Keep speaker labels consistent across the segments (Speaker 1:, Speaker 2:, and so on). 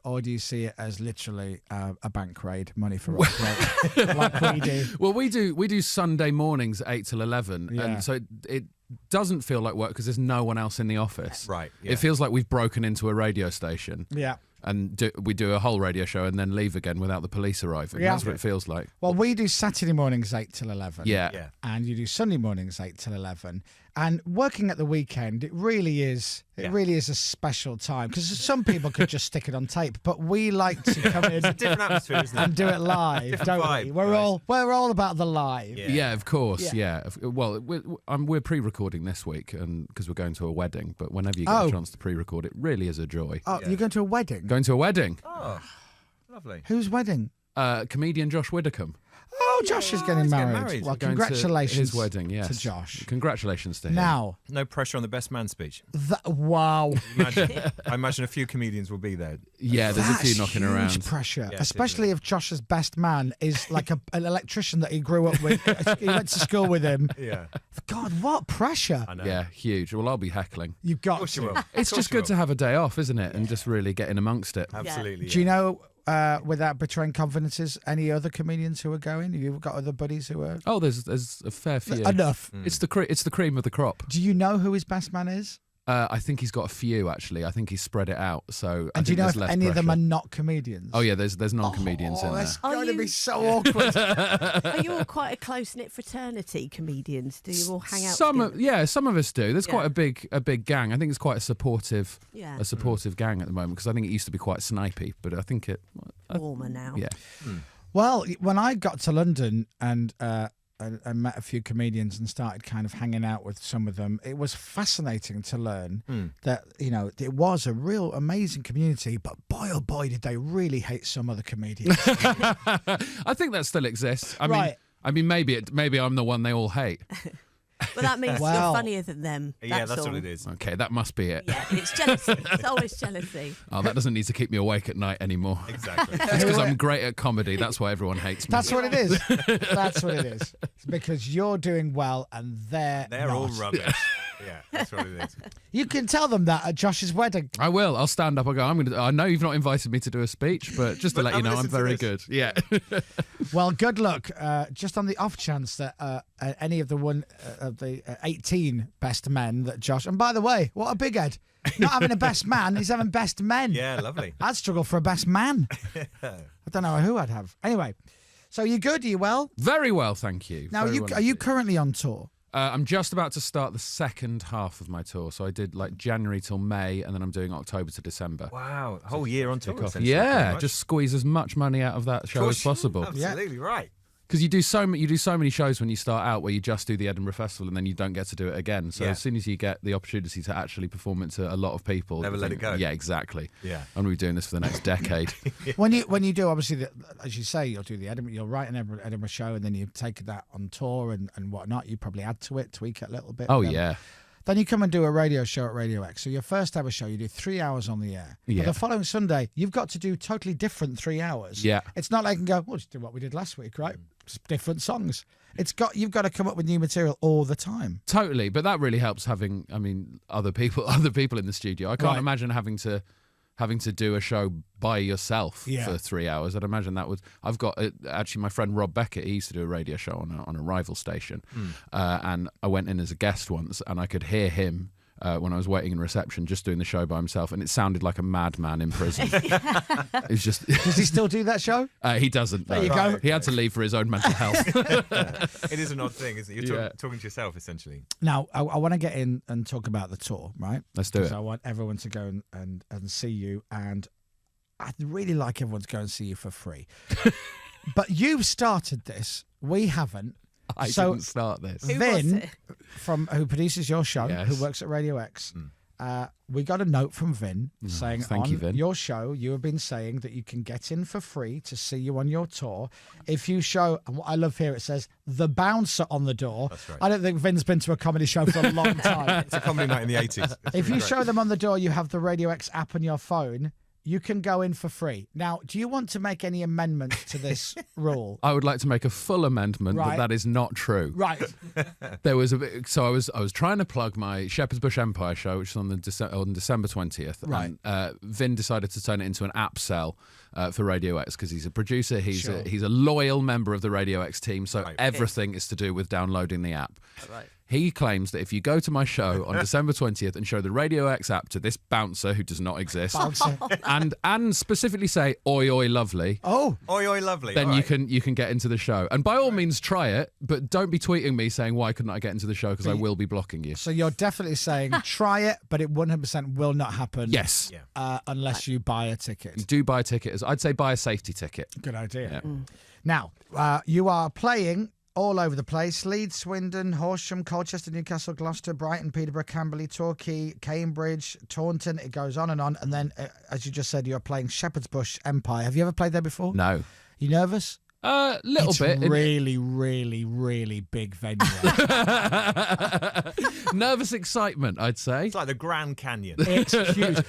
Speaker 1: Or do you see it as literally a bank raid, money for rock, like we do?
Speaker 2: Well, we do Sunday mornings 8 till 11,
Speaker 1: Yeah.
Speaker 2: and so it doesn't feel like work because there's no one else in the office.
Speaker 3: Right. Yeah.
Speaker 2: It feels like we've broken into a radio station.
Speaker 1: Yeah.
Speaker 2: And we do a whole radio show and then leave again without the police arriving.
Speaker 1: Yeah.
Speaker 2: That's what it feels like.
Speaker 1: Well, we do Saturday mornings 8 till 11.
Speaker 2: Yeah.
Speaker 1: And you do Sunday mornings 8 till 11. And working at the weekend, it really is a special time because some people could just stick it on tape, but we like to come in
Speaker 3: Different atmosphere, isn't it?
Speaker 1: and do it live,
Speaker 3: Different
Speaker 1: don't
Speaker 3: vibe,
Speaker 1: we? We're all about the live.
Speaker 2: Yeah, of course. Yeah. Well, we're pre-recording this week, and because we're going to a wedding. But whenever you get a chance to pre-record, it really is a joy.
Speaker 1: Oh, you're going to a wedding?
Speaker 2: Going to a wedding.
Speaker 3: Oh, lovely.
Speaker 1: Whose wedding?
Speaker 2: Comedian Josh Widdicombe.
Speaker 1: Oh, Josh is getting married. Well,
Speaker 2: Going
Speaker 1: congratulations
Speaker 2: to his wedding. Yes,
Speaker 1: to Josh.
Speaker 2: Congratulations to him.
Speaker 1: Now,
Speaker 3: No pressure on the best man speech.
Speaker 1: wow.
Speaker 3: I imagine a few comedians will be there.
Speaker 2: Yeah, there's a few knocking
Speaker 1: huge
Speaker 2: around.
Speaker 1: pressure,
Speaker 3: Yes,
Speaker 1: especially if Josh's best man is like an electrician that he grew up with. He went to school with him.
Speaker 3: Yeah.
Speaker 1: God, what pressure!
Speaker 3: I know.
Speaker 2: Yeah, huge. Well, I'll be heckling.
Speaker 1: You've got
Speaker 3: Of course you
Speaker 1: to.
Speaker 3: will.
Speaker 2: It's just good to have a day off, isn't it? And just really get in amongst it.
Speaker 3: Absolutely.
Speaker 1: Do you know, without betraying confidences, any other comedians who are going? Have you got other buddies who are?
Speaker 2: Oh, there's a fair few.
Speaker 1: Enough.
Speaker 2: It's the cream of the crop.
Speaker 1: Do you know who his best man is?
Speaker 2: I think he's got a few actually. I think he's spread it out. So
Speaker 1: And do you know if
Speaker 2: there's less
Speaker 1: any of them
Speaker 2: pressure.
Speaker 1: are not comedians?
Speaker 2: Oh yeah, there's non-comedians in there.
Speaker 1: That's
Speaker 4: Are
Speaker 1: going to
Speaker 4: you-
Speaker 1: be so awkward.
Speaker 4: Are you all quite a close-knit fraternity, comedians? Do you all hang out together?
Speaker 2: Some of us do. There's
Speaker 4: Yeah.
Speaker 2: quite a big gang. I think it's quite a supportive
Speaker 4: Yeah.
Speaker 2: gang at the moment because I think it used to be quite snipey, but I think it
Speaker 4: Warmer now.
Speaker 2: yeah.
Speaker 1: Well, when I got to London and I met a few comedians and started kind of hanging out with some of them, it was fascinating to learn that, it was a real amazing community, but boy, oh boy, did they really hate some other comedians.
Speaker 2: I think that still exists.
Speaker 1: Right.
Speaker 2: I mean, maybe I'm the one they all hate.
Speaker 4: But that means
Speaker 1: Well-
Speaker 4: you're funnier than them.
Speaker 3: Yeah, that's
Speaker 4: all.
Speaker 3: what it is.
Speaker 2: Okay, that must be it.
Speaker 4: Yeah, it's jealousy. It's always jealousy.
Speaker 2: Oh, that doesn't need to keep me awake at night anymore.
Speaker 3: Exactly.
Speaker 2: It's because I'm great at comedy. That's why everyone hates me.
Speaker 1: That's what it is. That's what it is. It's because you're doing well and they're
Speaker 3: They're all
Speaker 1: not.
Speaker 3: rubbish. Yeah, that's what it is.
Speaker 1: You can tell them that at Josh's wedding.
Speaker 2: I will. I'll stand up. I'll go. I know you've not invited me to do a speech, but just to
Speaker 3: But
Speaker 2: let you
Speaker 3: have a
Speaker 2: know, I'm
Speaker 3: listen to
Speaker 2: very
Speaker 3: this.
Speaker 2: good. Yeah.
Speaker 1: Well, good luck. Just on the off chance that any of the 18 best men that Josh. And by the way, what a big head! Not having a best man, he's having best men.
Speaker 3: Yeah, lovely.
Speaker 1: I'd struggle for a best man. I don't know who I'd have. Anyway, so you good? Are you well?
Speaker 2: Very well, thank you.
Speaker 1: Now,
Speaker 2: Very
Speaker 1: are
Speaker 2: well
Speaker 1: you
Speaker 2: indeed.
Speaker 1: currently on tour?
Speaker 2: I'm just about to start the second half of my tour. So I did like January till May, and then I'm doing October to December.
Speaker 3: Wow, a whole year on tour. essentially,
Speaker 2: Yeah,
Speaker 3: pretty much.
Speaker 2: just squeeze as much money out of that show as possible.
Speaker 3: Absolutely right.
Speaker 2: Because you do so many shows when you start out where you just do the Edinburgh Festival and then you don't get to do it again. So
Speaker 3: Yeah.
Speaker 2: as soon as you get the opportunity to actually perform it to a lot of people,
Speaker 3: Never
Speaker 2: you
Speaker 3: let
Speaker 2: think,
Speaker 3: it go.
Speaker 2: Yeah, exactly.
Speaker 3: Yeah.
Speaker 2: I'm going to be doing this for the next decade.
Speaker 1: When you do, obviously, as you say, you'll do the Edinburgh, you'll write an Edinburgh show, and then you take that on tour and whatnot. You probably add to it, tweak it a little bit.
Speaker 2: Oh
Speaker 1: Then-
Speaker 2: yeah.
Speaker 1: Then you come and do a radio show at Radio X. So your first ever show, you do 3 hours on the air.
Speaker 2: Yeah.
Speaker 1: But the following Sunday, you've got to do totally different 3 hours.
Speaker 2: Yeah.
Speaker 1: It's not like you can go, well, just do what we did last week, right? Just different songs. You've got to come up with new material all the time.
Speaker 2: Totally, but that really helps having, other people in the studio. I can't
Speaker 1: Right.
Speaker 2: imagine having to do a show by yourself
Speaker 1: Yeah.
Speaker 2: for 3 hours. I'd imagine that would. I've got actually my friend Rob Beckett. He used to do a radio show on a rival station, and I went in as a guest once, and I could hear him. When I was waiting in reception, just doing the show by himself, and it sounded like a madman in prison. It's just
Speaker 1: Does he still do that show?
Speaker 2: he doesn't.
Speaker 1: There you
Speaker 2: no.
Speaker 1: go.
Speaker 2: He had to leave for his own mental health.
Speaker 3: It is an odd thing, isn't it? You're
Speaker 2: Yeah.
Speaker 3: talking to yourself, essentially.
Speaker 1: Now, I want to get in and talk about the tour, right?
Speaker 2: Let's do
Speaker 1: Because
Speaker 2: it.
Speaker 1: I want everyone to go and see you, and I'd really like everyone to go and see you for free. But you've started this. We haven't.
Speaker 2: I
Speaker 1: So-
Speaker 2: didn't start this.
Speaker 4: Who was
Speaker 1: Vin,
Speaker 4: it?
Speaker 1: who produces your show,
Speaker 2: Yes.
Speaker 1: who works at Radio X, we got a note from Vin saying
Speaker 2: thank
Speaker 1: on
Speaker 2: you, Vin.
Speaker 1: your show, you have been saying that you can get in for free to see you on your tour if you show, and what I love here, it says, the bouncer on the door.
Speaker 3: That's right.
Speaker 1: I don't think Vin's been to a comedy show for a long time.
Speaker 3: It's a comedy night in the 80s. It's
Speaker 1: If
Speaker 3: really
Speaker 1: you
Speaker 3: great.
Speaker 1: show them on the door, you have the Radio X app on your phone, you can go in for free. Now, do you want to make any amendments to this rule?
Speaker 2: I would like to make a full amendment
Speaker 1: Right.
Speaker 2: that is not true.
Speaker 1: Right.
Speaker 2: There was a bit, so I was trying to plug my Shepherd's Bush Empire show, which is on December 20th.
Speaker 1: Right.
Speaker 2: And Vin decided to turn it into an app sell for Radio X because he's a producer. He's
Speaker 1: Sure.
Speaker 2: he's a loyal member of the Radio X team, so
Speaker 3: Right.
Speaker 2: everything is to do with downloading the app.
Speaker 4: Right.
Speaker 2: He claims that if you go to my show on December 20th and show the Radio X app to this bouncer who does not exist,
Speaker 1: Bouncer.
Speaker 2: and specifically say "Oi oi lovely,"
Speaker 1: Oh,
Speaker 3: Oi, oi, lovely.
Speaker 2: then
Speaker 3: All
Speaker 2: you
Speaker 3: right.
Speaker 2: can get into the show. And by all means, try it, but don't be tweeting me saying why couldn't I get into the show because I will be blocking you.
Speaker 1: so you're definitely saying try it, but it 100% will not happen.
Speaker 2: Yes,
Speaker 3: Yeah.
Speaker 1: Unless you buy a ticket.
Speaker 2: do buy tickets. I'd say buy a safety ticket.
Speaker 1: Good idea.
Speaker 2: Yeah.
Speaker 1: Now, you are playing all over the place. Leeds, Swindon, Horsham, Colchester, Newcastle, Gloucester, Brighton, Peterborough, Camberley, Torquay, Cambridge, Taunton. It goes on. And then, as you just said, you're playing Shepherd's Bush Empire. Have you ever played there before?
Speaker 2: No,
Speaker 1: You nervous?
Speaker 2: little
Speaker 1: It's
Speaker 2: bit.
Speaker 1: really, really, really big venue.
Speaker 2: Nervous excitement, I'd say.
Speaker 3: It's like the Grand Canyon.
Speaker 1: It's huge.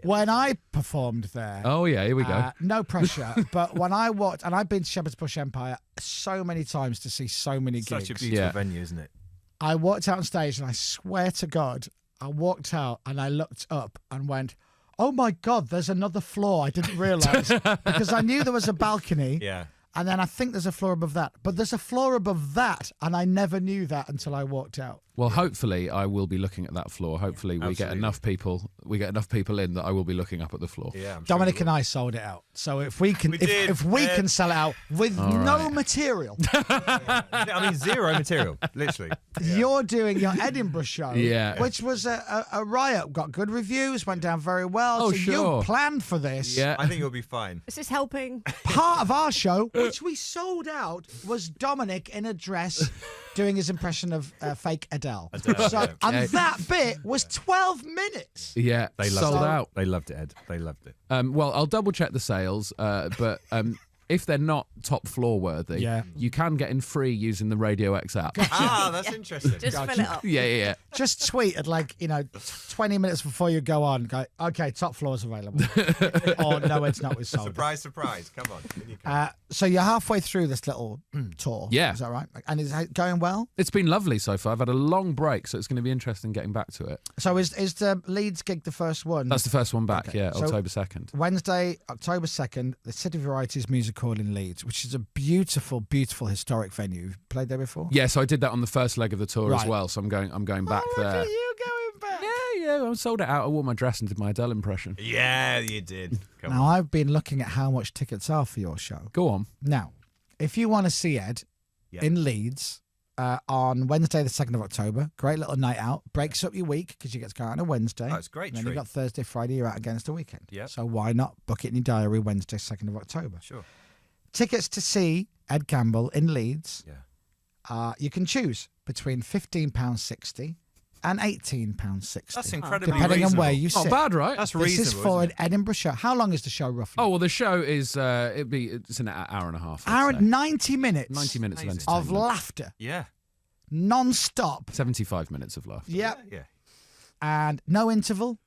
Speaker 1: When I performed there,
Speaker 2: Oh yeah, here we go.
Speaker 1: no pressure, but when I walked, and I've been to Shepherd's Bush Empire so many times to see so many gigs.
Speaker 3: Such a beautiful
Speaker 2: Yeah.
Speaker 3: venue, isn't it?
Speaker 1: I walked out on stage, and I swear to God, I walked out and I looked up and went, "Oh my God, there's another floor." I didn't realise because I knew there was a balcony,
Speaker 3: Yeah.
Speaker 1: and then I think there's a floor above that, but there's a floor above that, and I never knew that until I walked out.
Speaker 2: Well, hopefully I will be looking at that floor. Hopefully we get
Speaker 3: Absolutely.
Speaker 2: enough people. We get enough people in that I will be looking up at the floor.
Speaker 3: Yeah. I'm
Speaker 1: Dominic
Speaker 3: sure
Speaker 1: and I sold it out, so if we can,
Speaker 3: We did,
Speaker 1: if we
Speaker 3: Ed.
Speaker 1: can sell it out with no material,
Speaker 3: I mean, zero material, literally.
Speaker 1: you're doing your Edinburgh show,
Speaker 2: Yeah.
Speaker 1: which was a riot, got good reviews, went down very well.
Speaker 2: Oh,
Speaker 1: so
Speaker 2: sure.
Speaker 1: you planned for this.
Speaker 2: Yeah.
Speaker 3: I think you'll be fine.
Speaker 4: Is this helping?
Speaker 1: Part of our show, which we sold out, was Dominic in a dress doing his impression of fake Adele.
Speaker 3: Adele,
Speaker 1: So,
Speaker 3: yeah.
Speaker 1: and
Speaker 2: Yeah.
Speaker 1: that bit was 12 minutes.
Speaker 2: Yeah,
Speaker 3: They loved
Speaker 2: sold
Speaker 3: it.
Speaker 2: out.
Speaker 3: They loved it, Ed. They loved it.
Speaker 2: Well, I'll double check the sales, but if they're not top floor worthy,
Speaker 1: Yeah.
Speaker 2: you can get in free using the Radio X app.
Speaker 3: That's interesting.
Speaker 4: Just fill it up.
Speaker 2: Yeah.
Speaker 1: Just tweet at 20 minutes before you go on. Go, okay, top floor's available. Or no, it's not. It's sold.
Speaker 3: Surprise, surprise. Come on. In you come.
Speaker 1: So you're halfway through this little tour.
Speaker 2: Yeah.
Speaker 1: Is that right? And is it going well?
Speaker 2: It's been lovely so far. I've had a long break, so it's going to be interesting getting back to it.
Speaker 1: So is the Leeds gig the first one?
Speaker 2: That's the first one back,
Speaker 1: Okay.
Speaker 2: yeah,
Speaker 1: So-
Speaker 2: October 2nd.
Speaker 1: Wednesday, October 2nd, the City Varieties Music Hall in Leeds, which is a beautiful, beautiful historic venue. You've played there before?
Speaker 2: Yeah, so I did that on the first leg of the tour as
Speaker 1: Right.
Speaker 2: well, so I'm going back
Speaker 1: Look
Speaker 2: there.
Speaker 1: at you going back.
Speaker 2: Yeah, I sold it out. I wore my dress and did my Adele impression.
Speaker 3: Yeah, you did. Come
Speaker 1: Now,
Speaker 3: on.
Speaker 1: I've been looking at how much tickets are for your show.
Speaker 2: Go on.
Speaker 1: Now, if you want to see Ed
Speaker 3: Yeah.
Speaker 1: in Leeds on Wednesday, the 2nd of October, great little night out, breaks up your week because you get to go out on a Wednesday.
Speaker 3: Oh, it's a great
Speaker 1: And then
Speaker 3: treat.
Speaker 1: you've got Thursday, Friday, you're out against the weekend.
Speaker 3: Yep.
Speaker 1: So why not book it in your diary Wednesday, 2nd of October?
Speaker 3: Sure.
Speaker 1: Tickets to see Ed Campbell in Leeds,
Speaker 3: Yeah.
Speaker 1: you can choose between £15.60 and £18.60.
Speaker 3: That's incredibly
Speaker 1: depending on
Speaker 3: reasonable.
Speaker 1: where you
Speaker 2: Not
Speaker 1: sit.
Speaker 2: bad, right?
Speaker 3: That's
Speaker 1: This is
Speaker 3: reasonable.
Speaker 1: for an
Speaker 3: isn't it?
Speaker 1: Edinburgh show. How long is the show roughly?
Speaker 2: Oh, well, the show is, it's an hour and a half. I'd
Speaker 1: Hour
Speaker 2: say.
Speaker 1: and 90 minutes.
Speaker 2: 90 minutes of
Speaker 3: Amazing.
Speaker 1: of
Speaker 2: entertainment.
Speaker 1: laughter,
Speaker 3: Yeah.
Speaker 1: non-stop.
Speaker 2: 75 minutes of laughter.
Speaker 1: Yep.
Speaker 3: Yeah.
Speaker 1: And no interval.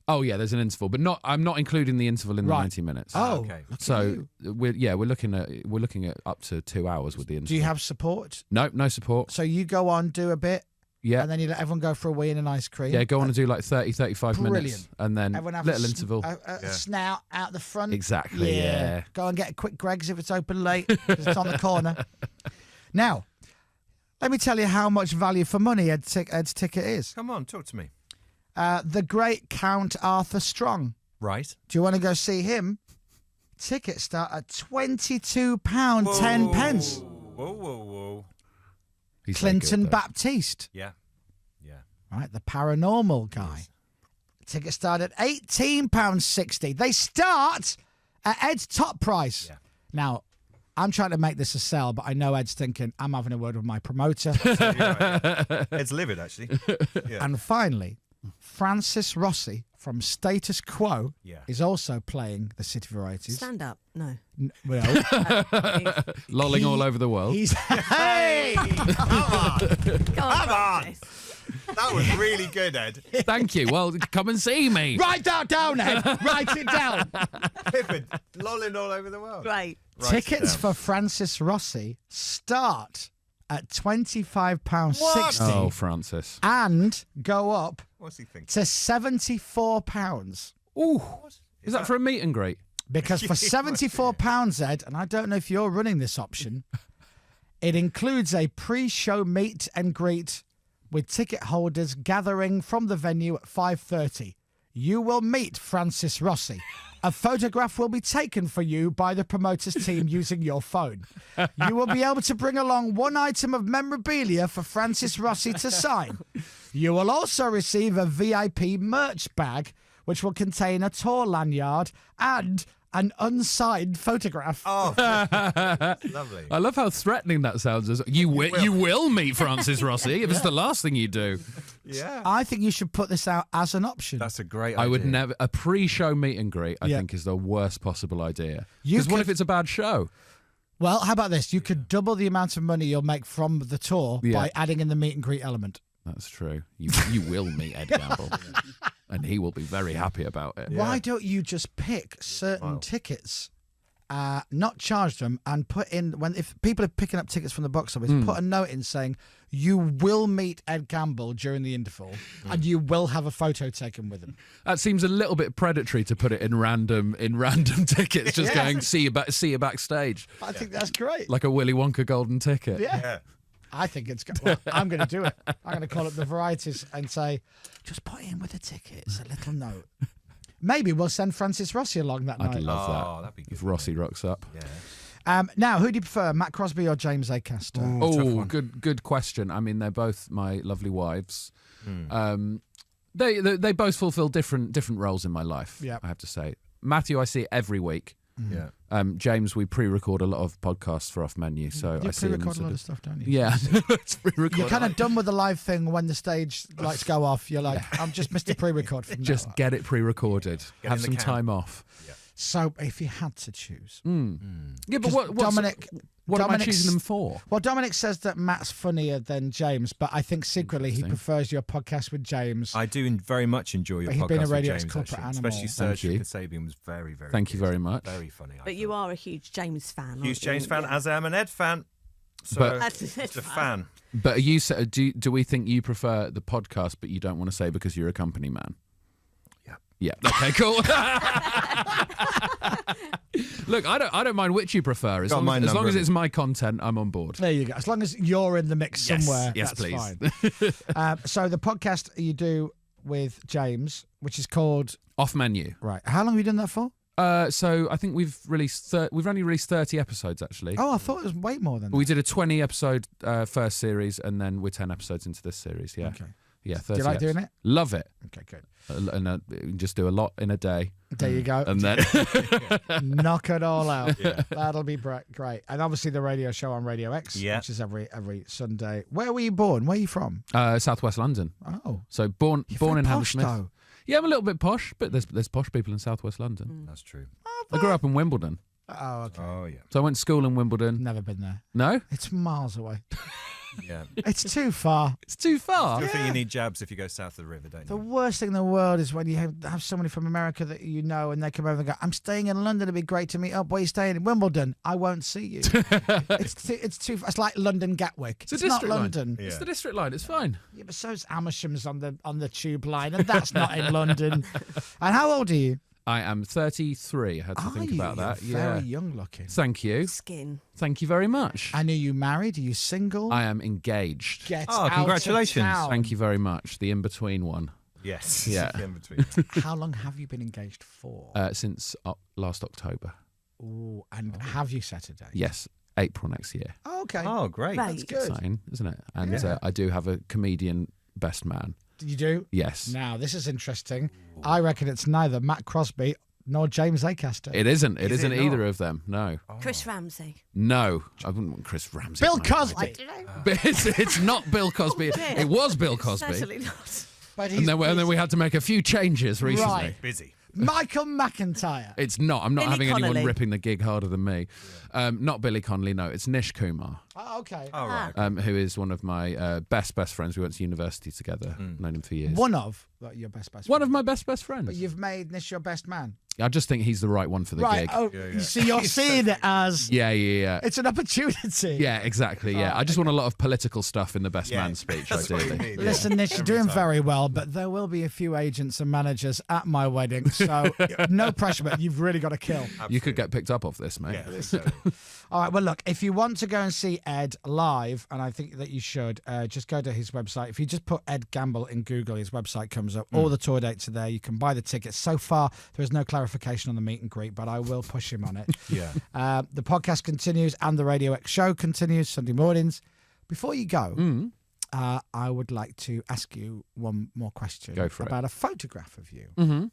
Speaker 2: Oh, yeah, there's an interval, but I'm not including the interval in the
Speaker 1: Right.
Speaker 2: 90 minutes.
Speaker 1: Oh,
Speaker 3: okay.
Speaker 1: look at
Speaker 2: So
Speaker 1: you.
Speaker 2: we're looking at up to 2 hours with the interval.
Speaker 1: Do you have support?
Speaker 2: No support.
Speaker 1: So you go on, do a bit,
Speaker 2: Yeah.
Speaker 1: and then you let everyone go for a wee and an ice cream.
Speaker 2: Yeah, go on and do like 30, 35
Speaker 1: Brilliant.
Speaker 2: minutes and then
Speaker 1: Everyone have
Speaker 2: little
Speaker 1: a,
Speaker 2: interval.
Speaker 1: A
Speaker 3: Yeah.
Speaker 1: snout out the front.
Speaker 2: Exactly, yeah.
Speaker 1: Go and get a quick Greg's if it's open late, 'cause it's on the corner. Now, let me tell you how much value for money Ed's ticket is.
Speaker 3: Come on, talk to me.
Speaker 1: The great Count Arthur Strong.
Speaker 3: Right.
Speaker 1: Do you want to go see him? Tickets start at £22.10.
Speaker 3: Whoa, whoa, whoa.
Speaker 2: He's very good,
Speaker 1: Clinton
Speaker 2: though.
Speaker 1: Baptiste,
Speaker 3: Yeah. Yeah.
Speaker 1: right? The paranormal guy. Tickets start at £18.60. They start at Ed's top price.
Speaker 3: Yeah.
Speaker 1: Now, I'm trying to make this a sell, but I know Ed's thinking, I'm having a word with my promoter.
Speaker 3: It's livid, actually. Yeah.
Speaker 1: And finally, Francis Rossi from Status Quo
Speaker 3: Yeah.
Speaker 1: is also playing the City Varieties.
Speaker 4: Stand up. No.
Speaker 1: Well,
Speaker 2: Lolling all over the world.
Speaker 1: he's hey.
Speaker 4: Come
Speaker 3: on.
Speaker 4: Francis.
Speaker 3: That was really good, Ed.
Speaker 2: Thank you. Well, come and see me.
Speaker 1: Write that down, Ed. Write it down.
Speaker 3: Pippin, lolling all over the world.
Speaker 4: Great.
Speaker 3: Write it
Speaker 1: Tickets
Speaker 3: down.
Speaker 1: for Francis Rossi start at £25.60
Speaker 2: Oh, Francis.
Speaker 1: and go up
Speaker 3: What's he thinking?
Speaker 1: to £74.
Speaker 2: Ooh. Is that for a meet and greet?
Speaker 1: Because for £74, Ed, and I don't know if you're running this option, it includes a pre-show meet and greet with ticket holders gathering from the venue at 5:30. You will meet Francis Rossi. A photograph will be taken for you by the promoters team using your phone. You will be able to bring along one item of memorabilia for Francis Rossi to sign. You will also receive a VIP merch bag, which will contain a tour lanyard and an unsigned photograph.
Speaker 3: Oh, lovely.
Speaker 2: I love how threatening that sounds. As you will meet Francis Rossi if it's the last thing you do.
Speaker 3: Yeah.
Speaker 1: I think you should put this out as an option.
Speaker 3: That's a great idea.
Speaker 2: I would never. A pre-show meet and greet, I
Speaker 1: Yeah.
Speaker 2: think, is the worst possible idea.
Speaker 1: You
Speaker 2: Because what
Speaker 1: could-
Speaker 2: if it's a bad show?
Speaker 1: Well, how about this? You could double the amount of money you'll make from the tour
Speaker 2: Yeah.
Speaker 1: by adding in the meet and greet element.
Speaker 2: That's true. You will meet Ed Gamble, and he will be very happy about it.
Speaker 1: Why don't you just pick certain tickets, not charge them, and put in if people are picking up tickets from the box office, put a note in saying you will meet Ed Gamble during the interval, and you will have a photo taken with him.
Speaker 2: That seems a little bit predatory to put it in random tickets. Just
Speaker 1: Yeah.
Speaker 2: going see you backstage,
Speaker 1: I think that's great.
Speaker 2: like a Willy Wonka golden ticket.
Speaker 3: Yeah.
Speaker 1: I think it's. Well, I'm going to do it. I'm going to call up the Varieties and say, just put in with the tickets a little note. Maybe we'll send Francis Rossi along that
Speaker 2: I'd
Speaker 1: night.
Speaker 2: love
Speaker 3: Oh,
Speaker 2: that.
Speaker 3: that'd be good.
Speaker 2: If Rossi rocks up.
Speaker 3: Yeah.
Speaker 1: Now, who do you prefer, Matt Crosby or James Acaster?
Speaker 3: Tough
Speaker 2: Oh,
Speaker 3: one.
Speaker 2: good question. I mean, they're both my lovely wives. They both fulfil different roles in my life.
Speaker 1: Yep.
Speaker 2: I have to say. Matthew, I see every week.
Speaker 3: Yeah.
Speaker 2: James, we pre-record a lot of podcasts for Off Menu, so
Speaker 1: You
Speaker 2: I see him.
Speaker 1: pre-record a
Speaker 2: sort
Speaker 1: lot
Speaker 2: of-
Speaker 1: of stuff, don't you?
Speaker 2: Yeah, it's pre-recorded.
Speaker 1: You're kind of done with the live thing when the stage lights go off. You're like, I'm just Mr. Pre-record from
Speaker 2: Just
Speaker 1: now on.
Speaker 2: get it pre-recorded.
Speaker 3: Get
Speaker 2: Have
Speaker 3: in the
Speaker 2: some
Speaker 3: can.
Speaker 2: time off.
Speaker 1: So if you had to choose,
Speaker 2: Yeah, but
Speaker 1: 'Cause
Speaker 2: what
Speaker 1: Dominic?
Speaker 2: am I
Speaker 1: Dominic's-
Speaker 2: choosing them for?
Speaker 1: Well, Dominic says that Matt's funnier than James, but I think secretly he
Speaker 2: Interesting.
Speaker 1: prefers your podcast with James.
Speaker 3: I do very much enjoy your
Speaker 1: But he's
Speaker 3: podcast
Speaker 1: been a
Speaker 3: with
Speaker 1: Radio
Speaker 3: James,
Speaker 1: X corporate
Speaker 3: actually.
Speaker 1: animal.
Speaker 3: Especially
Speaker 2: Thank
Speaker 3: Sergio
Speaker 2: you.
Speaker 3: Kasabian was very, very
Speaker 2: Thank you
Speaker 3: good.
Speaker 2: very much.
Speaker 3: Very funny. I
Speaker 4: But you
Speaker 3: thought.
Speaker 4: are a huge James fan. aren't
Speaker 3: Huge James
Speaker 4: you?
Speaker 3: fan,
Speaker 4: Yeah.
Speaker 3: as I am an Ed fan. So
Speaker 2: But-
Speaker 4: That's an Ed
Speaker 3: it's a
Speaker 4: fan.
Speaker 3: fan.
Speaker 2: But you do we think you prefer the podcast, but you don't want to say because you're a company man?
Speaker 3: Yeah.
Speaker 2: Yeah. Okay. Cool. Look, I don't mind which you prefer. As
Speaker 3: Got my
Speaker 2: long as
Speaker 3: number.
Speaker 2: it's my content, I'm on board.
Speaker 1: There you go. As long as you're in the mix
Speaker 3: Yes.
Speaker 1: somewhere,
Speaker 2: Yes,
Speaker 1: that's
Speaker 2: please.
Speaker 1: fine. So the podcast you do with James, which is called
Speaker 2: Off Menu.
Speaker 1: right. How long have you done that for?
Speaker 2: So I think we've released we've only released 30 episodes actually.
Speaker 1: Oh, I thought it was way more than that.
Speaker 2: We did a 20 episode first series, and then we're 10 episodes into this series. Yeah.
Speaker 1: Okay.
Speaker 2: Yeah.
Speaker 1: Do
Speaker 2: 30
Speaker 1: you like doing it?
Speaker 2: Love it.
Speaker 1: Okay, good.
Speaker 2: And you just do a lot in a day,
Speaker 1: There you go.
Speaker 2: and then
Speaker 1: Knock it all out. That'll be great. And obviously the radio show on Radio X,
Speaker 3: Yeah.
Speaker 1: which is every Sunday. Where were you born? Where are you from?
Speaker 2: Southwest London.
Speaker 1: Oh,
Speaker 2: So born
Speaker 1: you're
Speaker 2: in
Speaker 1: very posh,
Speaker 2: Hammersmith.
Speaker 1: though.
Speaker 2: Yeah, I'm a little bit posh, but there's posh people in Southwest London.
Speaker 3: That's true.
Speaker 2: I grew up in Wimbledon,
Speaker 1: Oh, okay.
Speaker 3: Oh, yeah.
Speaker 2: so I went to school in Wimbledon.
Speaker 1: Never been there.
Speaker 2: No,
Speaker 1: It's miles away.
Speaker 3: Yeah.
Speaker 1: It's too far.
Speaker 2: it's too far.
Speaker 3: I think you need jabs if you go south of the river, don't
Speaker 1: The
Speaker 3: you?
Speaker 1: worst thing in the world is when you have somebody from America that you know and they come over and go, I'm staying in London. It'd be great to meet up. Where are you staying? In Wimbledon. I won't see you. It's too far. It's like London Gatwick.
Speaker 2: It's a
Speaker 1: It's not
Speaker 2: district line.
Speaker 1: London.
Speaker 3: Yeah.
Speaker 2: It's the district line. It's fine.
Speaker 1: Yeah, but so's Amersham's on the tube line, and that's not in London. And how old are you?
Speaker 2: I am 33. I had to
Speaker 1: Are
Speaker 2: think
Speaker 1: you?
Speaker 2: about that.
Speaker 1: You're
Speaker 2: Yeah.
Speaker 1: very young looking.
Speaker 2: Thank you.
Speaker 4: Skin.
Speaker 2: Thank you very much.
Speaker 1: And are you married? Are you single?
Speaker 2: I am engaged.
Speaker 1: Get
Speaker 3: Oh,
Speaker 1: out
Speaker 3: congratulations.
Speaker 1: of town.
Speaker 2: Thank you very much. The in-between one.
Speaker 3: Yes.
Speaker 2: Yeah.
Speaker 3: In between.
Speaker 1: How long have you been engaged for?
Speaker 2: Since last October.
Speaker 1: Ooh, and have you set a date?
Speaker 2: Yes, April next year.
Speaker 1: Oh, okay.
Speaker 3: Oh, great.
Speaker 4: Right.
Speaker 1: That's good.
Speaker 2: Exciting, isn't it? And
Speaker 3: Yeah.
Speaker 2: I do have a comedian best man.
Speaker 1: You do?
Speaker 2: Yes.
Speaker 1: Now, this is interesting. I reckon it's neither Matt Crosby nor James Acaster.
Speaker 2: It isn't. It
Speaker 3: Is it
Speaker 2: isn't either
Speaker 3: not?
Speaker 2: of them. No.
Speaker 4: Chris Ramsey.
Speaker 2: No. I wouldn't want Chris Ramsey.
Speaker 1: Bill
Speaker 2: mate.
Speaker 1: Cosby.
Speaker 2: But it's not Bill Cosby. It was Bill Cosby.
Speaker 4: Certainly not.
Speaker 1: But
Speaker 2: And then we had to make a few changes recently.
Speaker 1: Right.
Speaker 3: Busy.
Speaker 1: Michael McIntyre.
Speaker 2: It's not. I'm not
Speaker 4: Billy
Speaker 2: having anyone
Speaker 4: Connolly.
Speaker 2: ripping the gig harder than me. Not Billy Connolly, no. It's Nish Kumar,
Speaker 1: Oh, okay.
Speaker 3: All right.
Speaker 2: who is one of my best friends. We went to university together. Known him for years.
Speaker 1: One of your best
Speaker 2: One
Speaker 1: friends.
Speaker 2: of my best friends.
Speaker 1: But you've made Nish your best man.
Speaker 2: I just think he's the right one for the
Speaker 1: Right.
Speaker 2: gig.
Speaker 1: Oh,
Speaker 3: Yeah.
Speaker 1: so you're seeing it as
Speaker 2: Yeah.
Speaker 1: it's an opportunity.
Speaker 2: Yeah, exactly. Yeah, I just want a lot of political stuff in the best
Speaker 3: Yeah.
Speaker 2: man speech.
Speaker 3: That's what you
Speaker 2: Ideally.
Speaker 3: need.
Speaker 1: Listen, Nish, you're doing very well, but there will be a few agents and managers at my wedding, so no pressure, but you've really got to kill.
Speaker 2: You could get picked up off this, mate.
Speaker 3: Yeah, so,
Speaker 1: All right, well, look, if you want to go and see Ed live, and I think that you should, just go to his website. If you just put Ed Gamble in Google, his website comes up. All the tour dates are there. You can buy the tickets. So far, there is no clarification on the meet and greet, but I will push him on it.
Speaker 3: yeah.
Speaker 1: The podcast continues and the Radio X show continues Sunday mornings. Before you go, I would like to ask you one more question
Speaker 2: Go for it.
Speaker 1: about a photograph of you.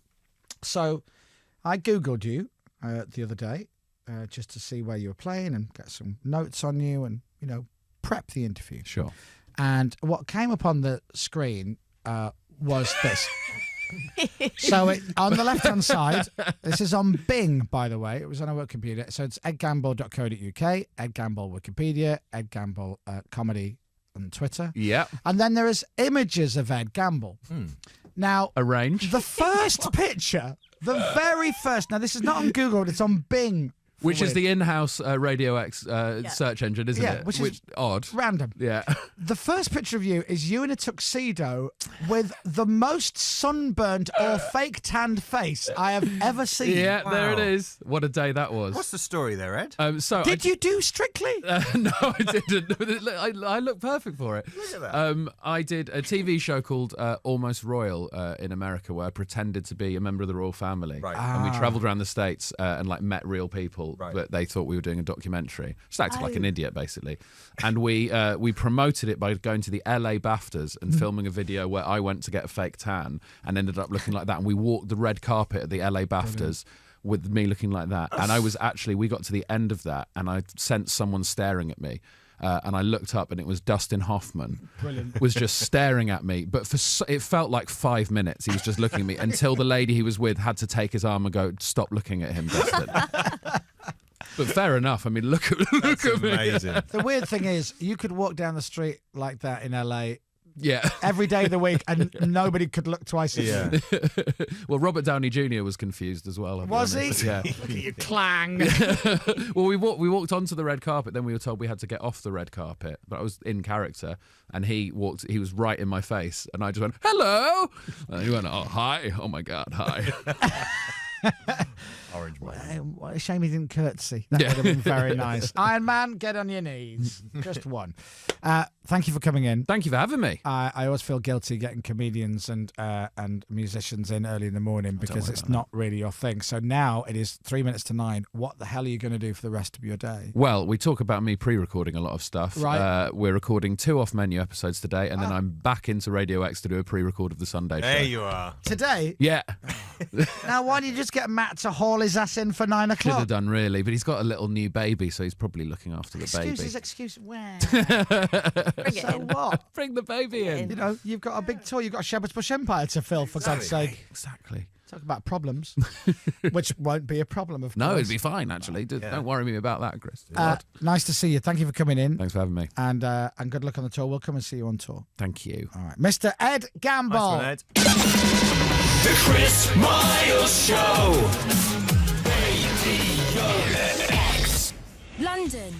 Speaker 1: So I Googled you the other day just to see where you were playing and get some notes on you and, prep the interview.
Speaker 2: Sure.
Speaker 1: And what came up on the screen was this. So on the left-hand side, this is on Bing, by the way. It was on a work computer. So it's edgamble.co.uk, Ed Gamble Wikipedia, Ed Gamble Comedy on Twitter.
Speaker 2: Yeah.
Speaker 1: And then there is images of Ed Gamble. Now,
Speaker 2: Arrange.
Speaker 1: the first picture, the very first, now this is not on Google, it's on Bing.
Speaker 2: Which is
Speaker 1: Weird.
Speaker 2: the in-house Radio X search engine, isn't
Speaker 1: Yeah,
Speaker 2: it?
Speaker 1: which is
Speaker 2: odd.
Speaker 1: Random.
Speaker 2: Yeah.
Speaker 1: The first picture of you is you in a tuxedo with the most sunburned or fake tanned face I have ever seen.
Speaker 2: Yeah, there it
Speaker 3: Wow.
Speaker 2: is. What a day that was.
Speaker 3: What's the story there, Ed?
Speaker 2: So
Speaker 1: Did you do Strictly?
Speaker 2: no, I didn't. I look perfect for it.
Speaker 3: Look at that.
Speaker 2: I did a TV show called Almost Royal in America, where I pretended to be a member of the royal family,
Speaker 3: Right.
Speaker 2: and we travelled around the states and met real people
Speaker 3: Right.
Speaker 2: that they thought we were doing a documentary. Just acted like an idiot, basically. And we promoted it by going to the LA BAFTAs and filming a video where I went to get a fake tan and ended up looking like that. And we walked the red carpet at the LA BAFTAs. With me looking like that. And we got to the end of that and I sensed someone staring at me. And I looked up and it was Dustin Hoffman.
Speaker 1: Brilliant.
Speaker 2: Was just staring at me. But it felt like 5 minutes. He was just looking at me until the lady he was with had to take his arm and go, "Stop looking at him, Dustin." But fair enough. I mean, look at me.
Speaker 3: Amazing.
Speaker 1: The weird thing is, you could walk down the street like that in LA
Speaker 2: Yeah.
Speaker 1: every day of the week and nobody could look twice at you.
Speaker 3: Yeah.
Speaker 2: Well, Robert Downey Jr. was confused as well. I'll be
Speaker 1: Was he?
Speaker 2: honest. Yeah.
Speaker 1: Look at you clang.
Speaker 2: Well, we walked onto the red carpet. Then we were told we had to get off the red carpet. But I was in character, and he was right in my face, and I just went, "Hello," and he went, "Oh, hi. Oh my God, hi."
Speaker 3: Orange one.
Speaker 1: What a shame he didn't curtsy. That would have been very nice. Iron Man, get on your knees. Just one. Thank you for coming in.
Speaker 2: Thank you for having me.
Speaker 1: I always feel guilty getting comedians and musicians in early in the morning because it's not really your thing. So now it is 3 minutes to 9. What the hell are you going to do for the rest of your day?
Speaker 2: Well, we talk about me pre-recording a lot of stuff.
Speaker 1: Right.
Speaker 2: We're recording 2 off-menu episodes today, and then I'm back into Radio X to do a pre-record of the Sunday
Speaker 3: There
Speaker 2: show.
Speaker 3: you are.
Speaker 1: Today?
Speaker 2: Yeah,
Speaker 1: Now, why don't you just get Matt to haul his ass in for 9
Speaker 2: should
Speaker 1: o'clock?
Speaker 2: have done really, but he's got a little new baby, so he's probably looking after the
Speaker 1: Excuses,
Speaker 2: baby.
Speaker 1: excuse. Where?
Speaker 4: Bring it
Speaker 1: So
Speaker 4: in.
Speaker 1: what?
Speaker 2: Bring the baby in.
Speaker 1: You know, you've got a big tour. You've got a Shepherd's Bush Empire to fill, for God's sake.
Speaker 2: Exactly.
Speaker 1: Talk about problems, which won't be a problem, of
Speaker 2: No,
Speaker 1: course.
Speaker 2: it'd be fine actually. Don't worry me about that, Chris.
Speaker 1: Nice to see you. Thank you for coming in.
Speaker 2: Thanks for having me.
Speaker 1: And good luck on the tour. We'll come and see you on tour.
Speaker 2: Thank you.
Speaker 1: All right. Mr. Ed Gamble.
Speaker 3: Nice one, Ed.
Speaker 5: The Chris Miles Show.
Speaker 6: London.